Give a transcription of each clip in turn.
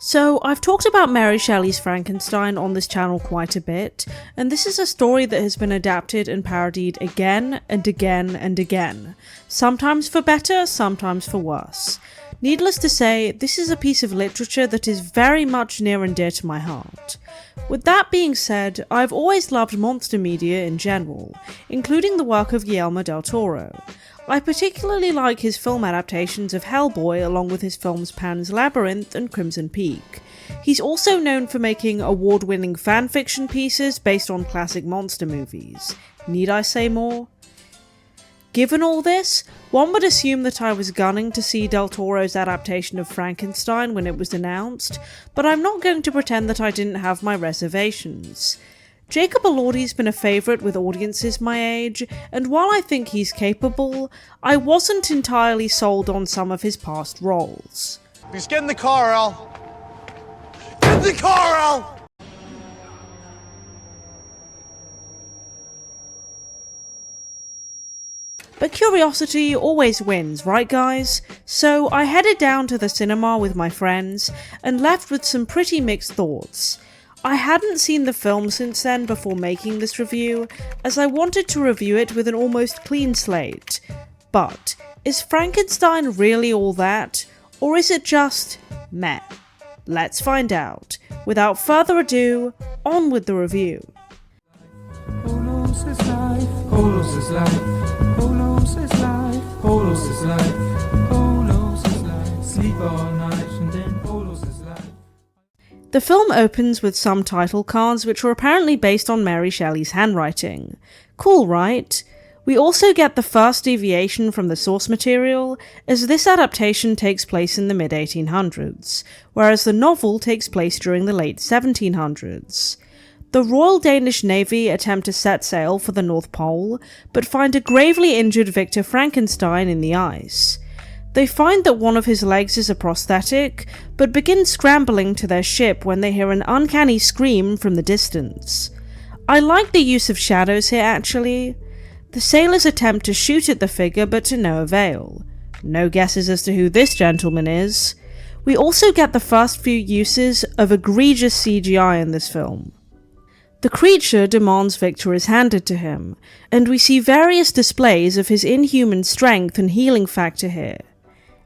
So, I've talked about Mary Shelley's Frankenstein on this channel quite a bit, and this is a story that has been adapted and parodied again and again and again, sometimes for better, sometimes for worse. Needless to say, this is a piece of literature that is very much near and dear to my heart. With that being said, I've always loved monster media in general, including the work of Guillermo del Toro. I particularly like his film adaptations of Hellboy along with his films Pan's Labyrinth and Crimson Peak. He's also known for making award-winning fanfiction pieces based on classic monster movies. Need I say more? Given all this, one would assume that I was gunning to see Del Toro's adaptation of Frankenstein when it was announced, but I'm not going to pretend that I didn't have my reservations. Jacob Elordi's been a favourite with audiences my age, and while I think he's capable, I wasn't entirely sold on some of his past roles. Just get in the car, Al. Get in the car, Al! But curiosity always wins, right guys? So I headed down to the cinema with my friends, and left with some pretty mixed thoughts. I hadn't seen the film since then before making this review, as I wanted to review it with an almost clean slate. But, is Frankenstein really all that? Or is it just meh? Let's find out. Without further ado, on with the review. Polos is life, Polos is life, Polos is life, Polos is life, Polos is life, sleep all night and then Polos is life. The film opens with some title cards which were apparently based on Mary Shelley's handwriting. Cool, right? We also get the first deviation from the source material, as this adaptation takes place in the mid-1800s, whereas the novel takes place during the late 1700s. The Royal Danish Navy attempt to set sail for the North Pole, but find a gravely injured Victor Frankenstein in the ice. They find that one of his legs is a prosthetic, but begin scrambling to their ship when they hear an uncanny scream from the distance. I like the use of shadows here actually. The sailors attempt to shoot at the figure but to no avail. No guesses as to who this gentleman is. We also get the first few uses of egregious CGI in this film. The creature demands Victor is handed to him, and we see various displays of his inhuman strength and healing factor here.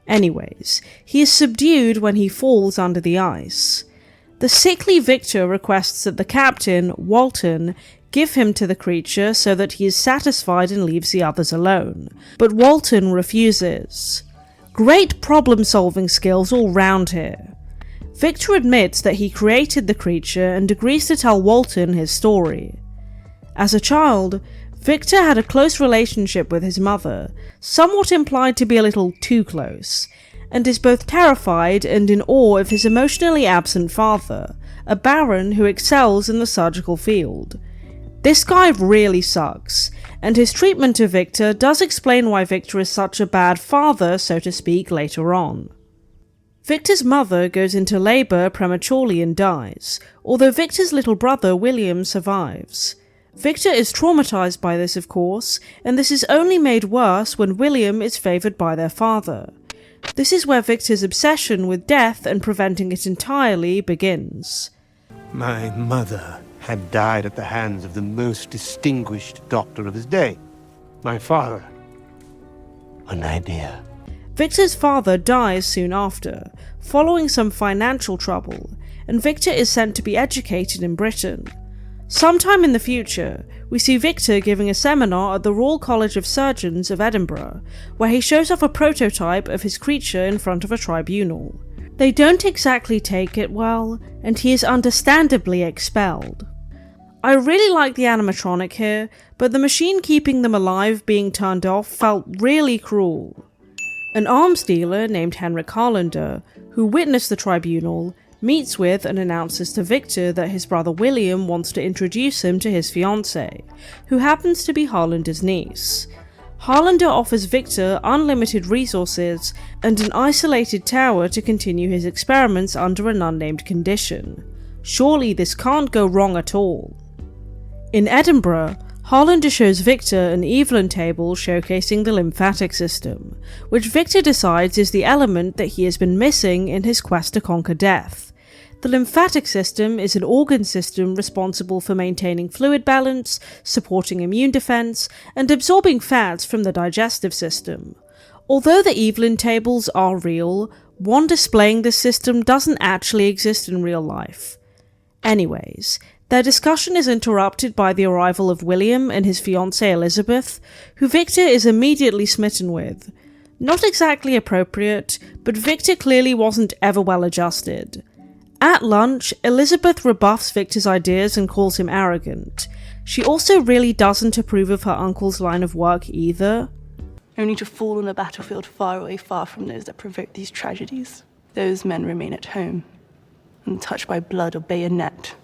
Anyways, he is subdued when he falls under the ice. The sickly Victor requests that the captain, Walton, give him to the creature so that he is satisfied and leaves the others alone, but Walton refuses. Great problem-solving skills all round here. Victor admits that he created the creature and agrees to tell Walton his story. As a child, Victor had a close relationship with his mother, somewhat implied to be a little too close, and is both terrified and in awe of his emotionally absent father, a baron who excels in the surgical field. This guy really sucks, and his treatment of Victor does explain why Victor is such a bad father, so to speak, later on. Victor's mother goes into labour prematurely and dies, although Victor's little brother William survives. Victor is traumatized by this, of course, and this is only made worse when William is favoured by their father. This is where Victor's obsession with death and preventing it entirely begins. My mother had died at the hands of the most distinguished doctor of his day. My father. An idea. Victor's father dies soon after, following some financial trouble, and Victor is sent to be educated in Britain. Sometime in the future, we see Victor giving a seminar at the Royal College of Surgeons of Edinburgh, where he shows off a prototype of his creature in front of a tribunal. They don't exactly take it well, and he is understandably expelled. I really like the animatronic here, but the machine keeping them alive being turned off felt really cruel. An arms dealer named Henrik Harlander, who witnessed the tribunal, meets with and announces to Victor that his brother William wants to introduce him to his fiancée, who happens to be Harlander's niece. Harlander offers Victor unlimited resources and an isolated tower to continue his experiments under an unnamed condition. Surely this can't go wrong at all. In Edinburgh, Harlander shows Victor an Evelyn table showcasing the lymphatic system, which Victor decides is the element that he has been missing in his quest to conquer death. The lymphatic system is an organ system responsible for maintaining fluid balance, supporting immune defense, and absorbing fats from the digestive system. Although the Evelyn tables are real, one displaying this system doesn't actually exist in real life. Anyways, their discussion is interrupted by the arrival of William and his fiancée Elizabeth, who Victor is immediately smitten with. Not exactly appropriate, but Victor clearly wasn't ever well adjusted. At lunch, Elizabeth rebuffs Victor's ideas and calls him arrogant. She also really doesn't approve of her uncle's line of work either. Only to fall on a battlefield far away, far from those that provoke these tragedies. Those men remain at home, untouched by blood or bayonet.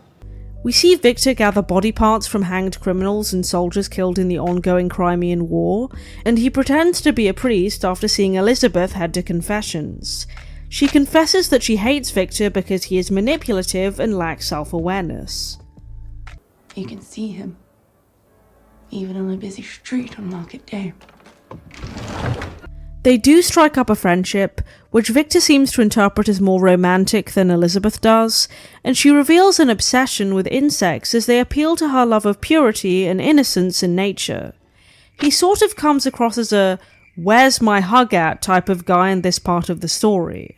We see Victor gather body parts from hanged criminals and soldiers killed in the ongoing Crimean War, and he pretends to be a priest after seeing Elizabeth head to confessions. She confesses that she hates Victor because he is manipulative and lacks self-awareness. You can see him, even on a busy street on market day. They do strike up a friendship, which Victor seems to interpret as more romantic than Elizabeth does, and she reveals an obsession with insects as they appeal to her love of purity and innocence in nature. He sort of comes across as a "where's my hug at" type of guy in this part of the story.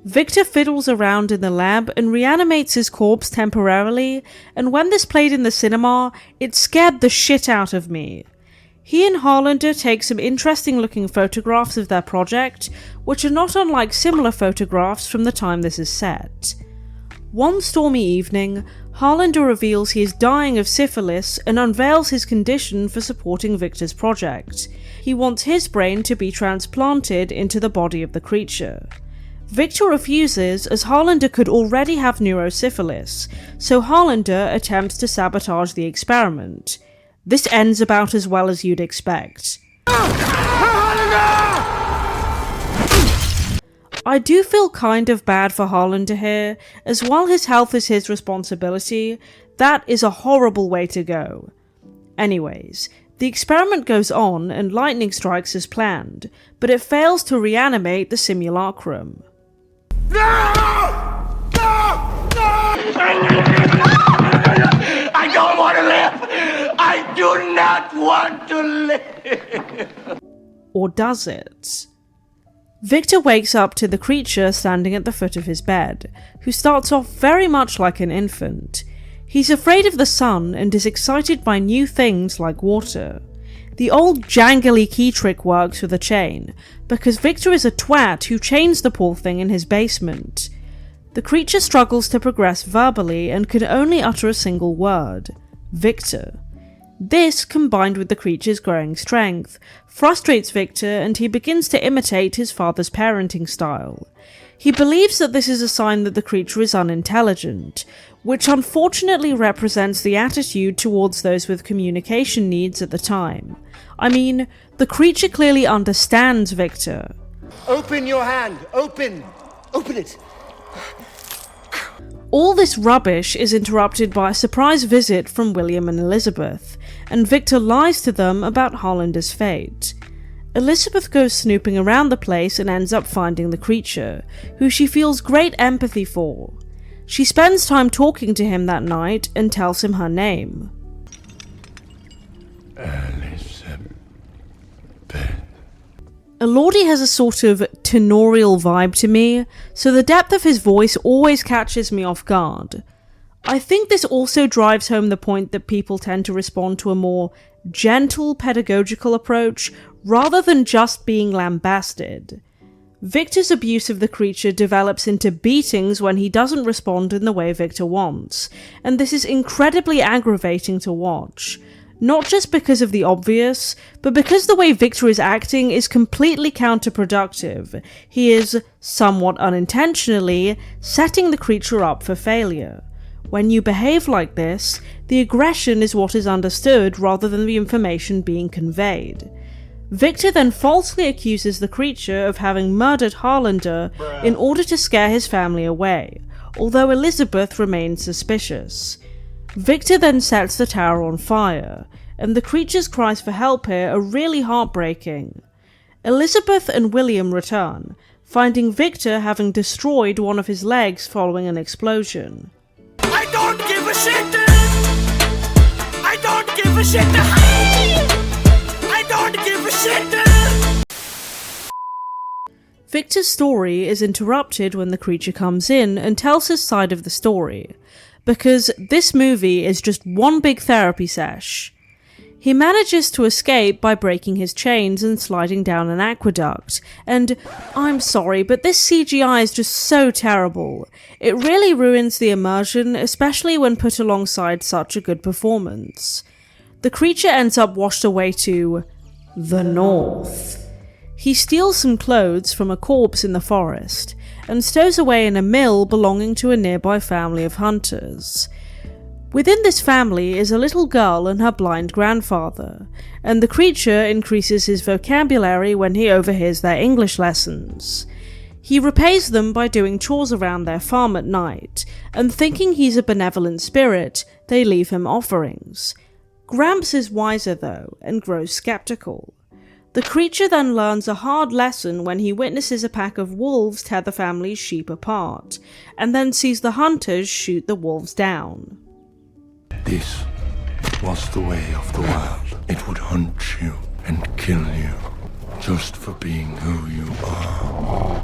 Victor fiddles around in the lab and reanimates his corpse temporarily, and when this played in the cinema, it scared the shit out of me. He and Harlander take some interesting looking photographs of their project, which are not unlike similar photographs from the time this is set. One stormy evening, Harlander reveals he is dying of syphilis and unveils his condition for supporting Victor's project. He wants his brain to be transplanted into the body of the creature. Victor refuses, as Harlander could already have neurosyphilis, so Harlander attempts to sabotage the experiment. This ends about as well as you'd expect. I do feel kind of bad for Harlander here, as while his health is his responsibility, that is a horrible way to go. Anyways, the experiment goes on and lightning strikes as planned, but it fails to reanimate the simulacrum. I don't want to live! I do not want to live! Or does it? Victor wakes up to the creature standing at the foot of his bed, who starts off very much like an infant. He's afraid of the sun and is excited by new things like water. The old jangly key trick works with a chain, because Victor is a twat who chains the poor thing in his basement. The creature struggles to progress verbally and can only utter a single word: Victor. This, combined with the creature's growing strength, frustrates Victor and he begins to imitate his father's parenting style. He believes that this is a sign that the creature is unintelligent, which unfortunately represents the attitude towards those with communication needs at the time. I mean, the creature clearly understands Victor. Open your hand! Open! Open it! All this rubbish is interrupted by a surprise visit from William and Elizabeth, and Victor lies to them about Harlander's fate. Elizabeth goes snooping around the place and ends up finding the creature, who she feels great empathy for. She spends time talking to him that night and tells him her name. Elordi has a sort of tenorial vibe to me, so the depth of his voice always catches me off guard. I think this also drives home the point that people tend to respond to a more gentle pedagogical approach rather than just being lambasted. Victor's abuse of the creature develops into beatings when he doesn't respond in the way Victor wants, and this is incredibly aggravating to watch. Not just because of the obvious, but because the way Victor is acting is completely counterproductive. He is, somewhat unintentionally, setting the creature up for failure. When you behave like this, the aggression is what is understood rather than the information being conveyed. Victor then falsely accuses the creature of having murdered Harlander in order to scare his family away, although Elizabeth remains suspicious. Victor then sets the tower on fire, and the creature's cries for help here are really heartbreaking. Elizabeth and William return, finding Victor having destroyed one of his legs following an explosion. I don't give a shit! I don't give a shit! I don't give a shit! Victor's story is interrupted when the creature comes in and tells his side of the story, because this movie is just one big therapy sesh. He manages to escape by breaking his chains and sliding down an aqueduct, and I'm sorry, but this CGI is just so terrible. It really ruins the immersion, especially when put alongside such a good performance. The creature ends up washed away to the north. He steals some clothes from a corpse in the forest, and stows away in a mill belonging to a nearby family of hunters. Within this family is a little girl and her blind grandfather, and the creature increases his vocabulary when he overhears their English lessons. He repays them by doing chores around their farm at night, and thinking he's a benevolent spirit, they leave him offerings. Gramps is wiser though, and grows skeptical. The creature then learns a hard lesson when he witnesses a pack of wolves tear the family's sheep apart, and then sees the hunters shoot the wolves down. This was the way of the world. It would hunt you and kill you, just for being who you are.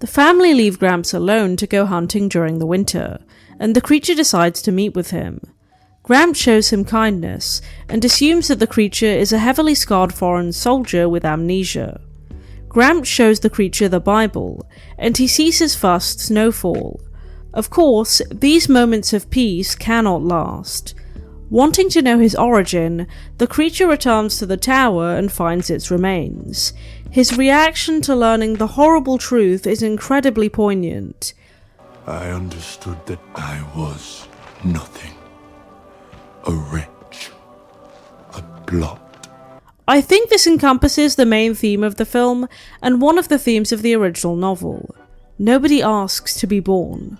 The family leave Gramps alone to go hunting during the winter, and the creature decides to meet with him. Gramps shows him kindness, and assumes that the creature is a heavily scarred foreign soldier with amnesia. Gramps shows the creature the Bible, and he sees his first snowfall. Of course, these moments of peace cannot last. Wanting to know his origin, the creature returns to the tower and finds its remains. His reaction to learning the horrible truth is incredibly poignant. I understood that I was nothing. A wretch. A blot. I think this encompasses the main theme of the film, and one of the themes of the original novel. Nobody asks to be born.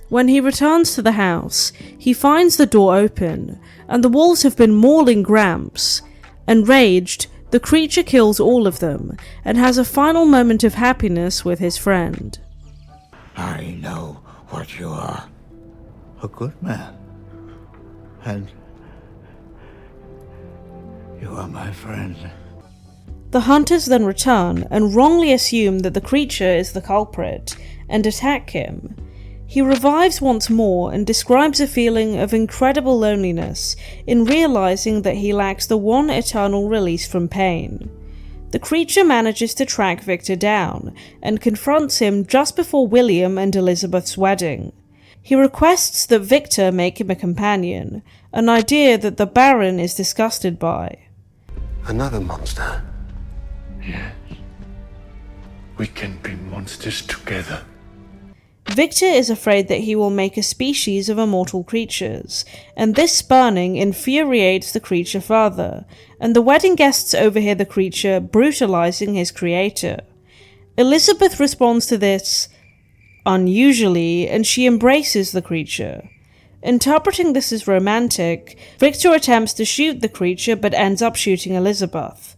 When he returns to the house, he finds the door open, and the wolves have been mauling Gramps. Enraged, the creature kills all of them, and has a final moment of happiness with his friend. I know what you are. A good man. And you are my friend. The hunters then return and wrongly assume that the creature is the culprit, and attack him. He revives once more and describes a feeling of incredible loneliness in realizing that he lacks the one eternal release from pain. The creature manages to track Victor down and confronts him just before William and Elizabeth's wedding. He requests that Victor make him a companion, an idea that the Baron is disgusted by. Another monster. Yes. We can be monsters together. Victor is afraid that he will make a species of immortal creatures, and this spurning infuriates the creature further, and the wedding guests overhear the creature brutalizing his creator. Elizabeth responds to this unusually, and she embraces the creature. Interpreting this as romantic, Victor attempts to shoot the creature but ends up shooting Elizabeth.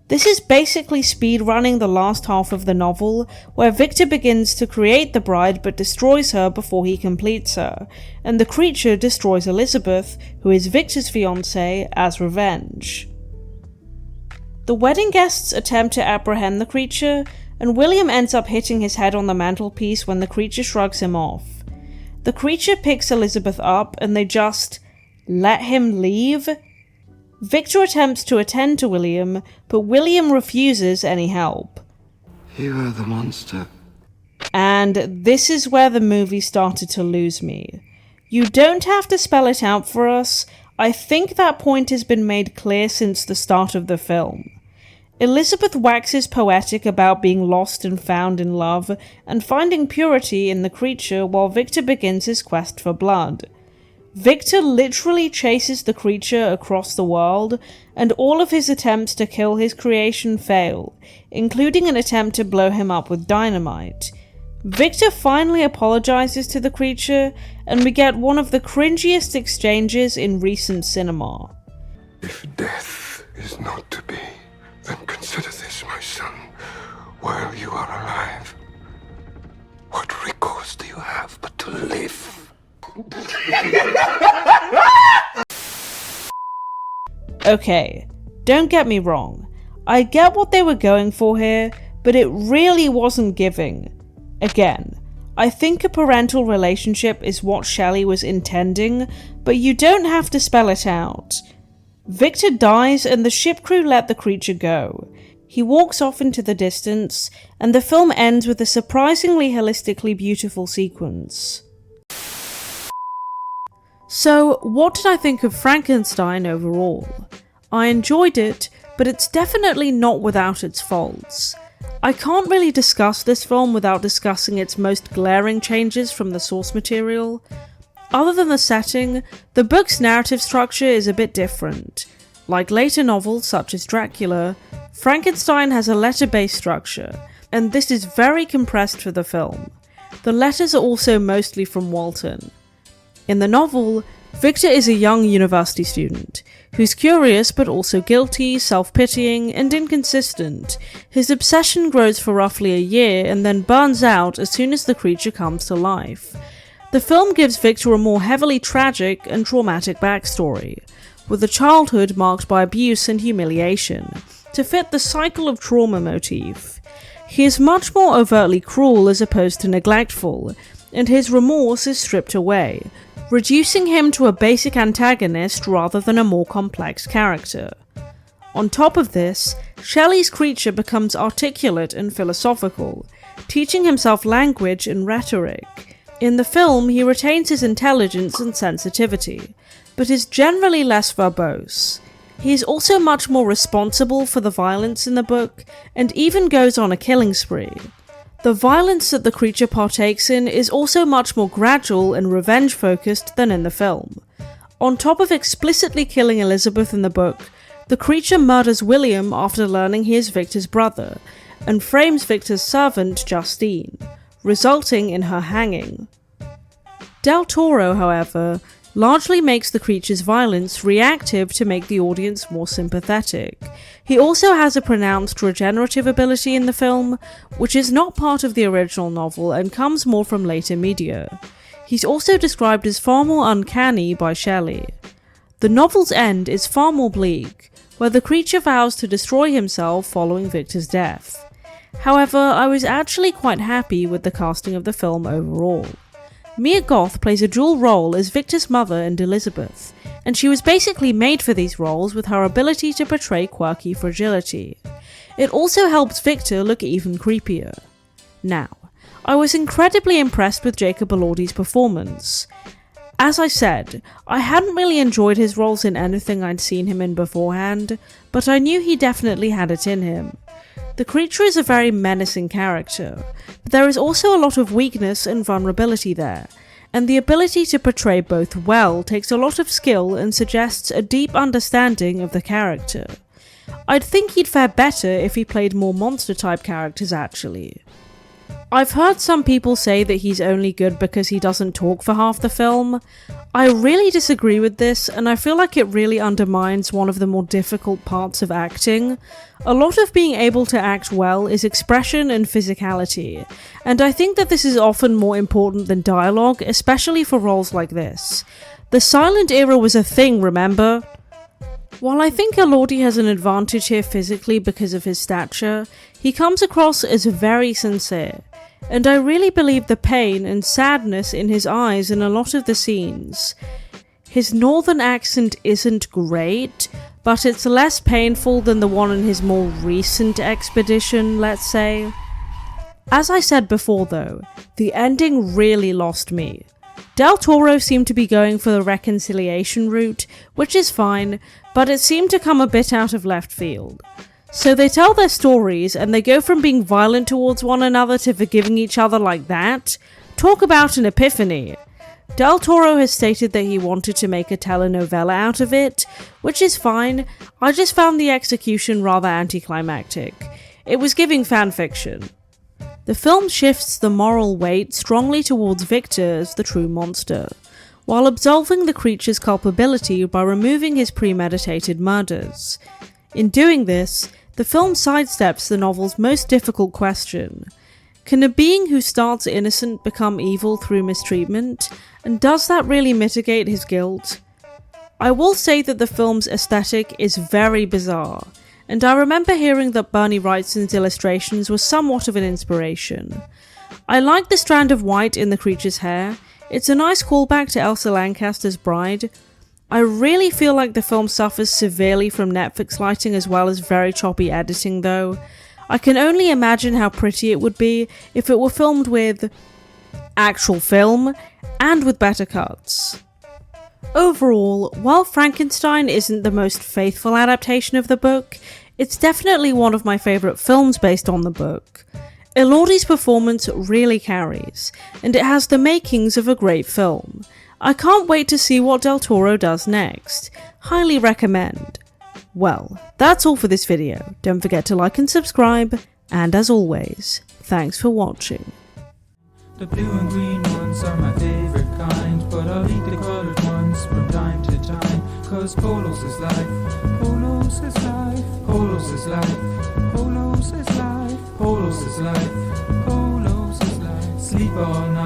This is basically speedrunning the last half of the novel, where Victor begins to create the bride but destroys her before he completes her, and the creature destroys Elizabeth, who is Victor's fiancée, as revenge. The wedding guests attempt to apprehend the creature, and William ends up hitting his head on the mantelpiece when the creature shrugs him off. The creature picks Elizabeth up and they just let him leave. Victor attempts to attend to William, but William refuses any help. You are the monster. And this is where the movie started to lose me. You don't have to spell it out for us. I think that point has been made clear since the start of the film. Elizabeth waxes poetic about being lost and found in love, and finding purity in the creature while Victor begins his quest for blood. Victor literally chases the creature across the world, and all of his attempts to kill his creation fail, including an attempt to blow him up with dynamite. Victor finally apologizes to the creature, and we get one of the cringiest exchanges in recent cinema. If death is not to be, then consider this, my son, while you are alive. choice do you have but to live? Okay, don't get me wrong. I get what they were going for here, but it really wasn't giving. Again, I think a parental relationship is what Shelley was intending, but you don't have to spell it out. Victor dies and the ship crew let the creature go. He walks off into the distance, and the film ends with a surprisingly holistically beautiful sequence. So, what did I think of Frankenstein overall? I enjoyed it, but it's definitely not without its faults. I can't really discuss this film without discussing its most glaring changes from the source material. Other than the setting, the book's narrative structure is a bit different. Like later novels such as Dracula, Frankenstein has a letter-based structure, and this is very compressed for the film. The letters are also mostly from Walton. In the novel, Victor is a young university student, who's curious but also guilty, self-pitying, and inconsistent. His obsession grows for roughly a year and then burns out as soon as the creature comes to life. The film gives Victor a more heavily tragic and traumatic backstory, with a childhood marked by abuse and humiliation, to fit the cycle of trauma motif. He is much more overtly cruel as opposed to neglectful, and his remorse is stripped away, reducing him to a basic antagonist rather than a more complex character. On top of this, Shelley's creature becomes articulate and philosophical, teaching himself language and rhetoric. In the film, he retains his intelligence and sensitivity, but is generally less verbose. He is also much more responsible for the violence in the book, and even goes on a killing spree. The violence that the creature partakes in is also much more gradual and revenge-focused than in the film. On top of explicitly killing Elizabeth in the book, the creature murders William after learning he is Victor's brother, and frames Victor's servant, Justine, resulting in her hanging. Del Toro, however, largely makes the creature's violence reactive to make the audience more sympathetic. He also has a pronounced regenerative ability in the film, which is not part of the original novel and comes more from later media. He's also described as far more uncanny by Shelley. The novel's end is far more bleak, where the creature vows to destroy himself following Victor's death. However, I was actually quite happy with the casting of the film overall. Mia Goth plays a dual role as Victor's mother and Elizabeth, and she was basically made for these roles with her ability to portray quirky fragility. It also helps Victor look even creepier. Now, I was incredibly impressed with Jacob Elordi's performance. As I said, I hadn't really enjoyed his roles in anything I'd seen him in beforehand, but I knew he definitely had it in him. The creature is a very menacing character, but there is also a lot of weakness and vulnerability there, and the ability to portray both well takes a lot of skill and suggests a deep understanding of the character. I'd think he'd fare better if he played more monster-type characters actually. I've heard some people say that he's only good because he doesn't talk for half the film. I really disagree with this, and I feel like it really undermines one of the more difficult parts of acting. A lot of being able to act well is expression and physicality, and I think that this is often more important than dialogue, especially for roles like this. The silent era was a thing, remember? While I think Elordi has an advantage here physically because of his stature, he comes across as very sincere, and I really believe the pain and sadness in his eyes in a lot of the scenes. His northern accent isn't great, but it's less painful than the one in his more recent expedition, let's say. As I said before though, the ending really lost me. Del Toro seemed to be going for the reconciliation route, which is fine, but it seemed to come a bit out of left field. So they tell their stories, and they go from being violent towards one another to forgiving each other like that? Talk about an epiphany. Del Toro has stated that he wanted to make a telenovela out of it, which is fine. I just found the execution rather anticlimactic. It was giving fanfiction. The film shifts the moral weight strongly towards Victor as the true monster, while absolving the creature's culpability by removing his premeditated murders. In doing this, the film sidesteps the novel's most difficult question. Can a being who starts innocent become evil through mistreatment? And does that really mitigate his guilt? I will say that the film's aesthetic is very bizarre, and I remember hearing that Bernie Wrightson's illustrations were somewhat of an inspiration. I like the strand of white in the creature's hair. It's a nice callback to Elsa Lancaster's Bride. I really feel like the film suffers severely from Netflix lighting as well as very choppy editing though. I can only imagine how pretty it would be if it were filmed with actual film and with better cuts. Overall, while Frankenstein isn't the most faithful adaptation of the book, it's definitely one of my favourite films based on the book. Elordi's performance really carries, and it has the makings of a great film. I can't wait to see what Del Toro does next. Highly recommend. Well, that's all for this video. Don't forget to like and subscribe, and as always, thanks for watching. The blue and green ones are my favorite kind, but I'll eat the colored ones from time to time. Cause Polos is life, Polos is life, Polos is life, Polos is life, Polos is life, Polos is life. Sleep all night.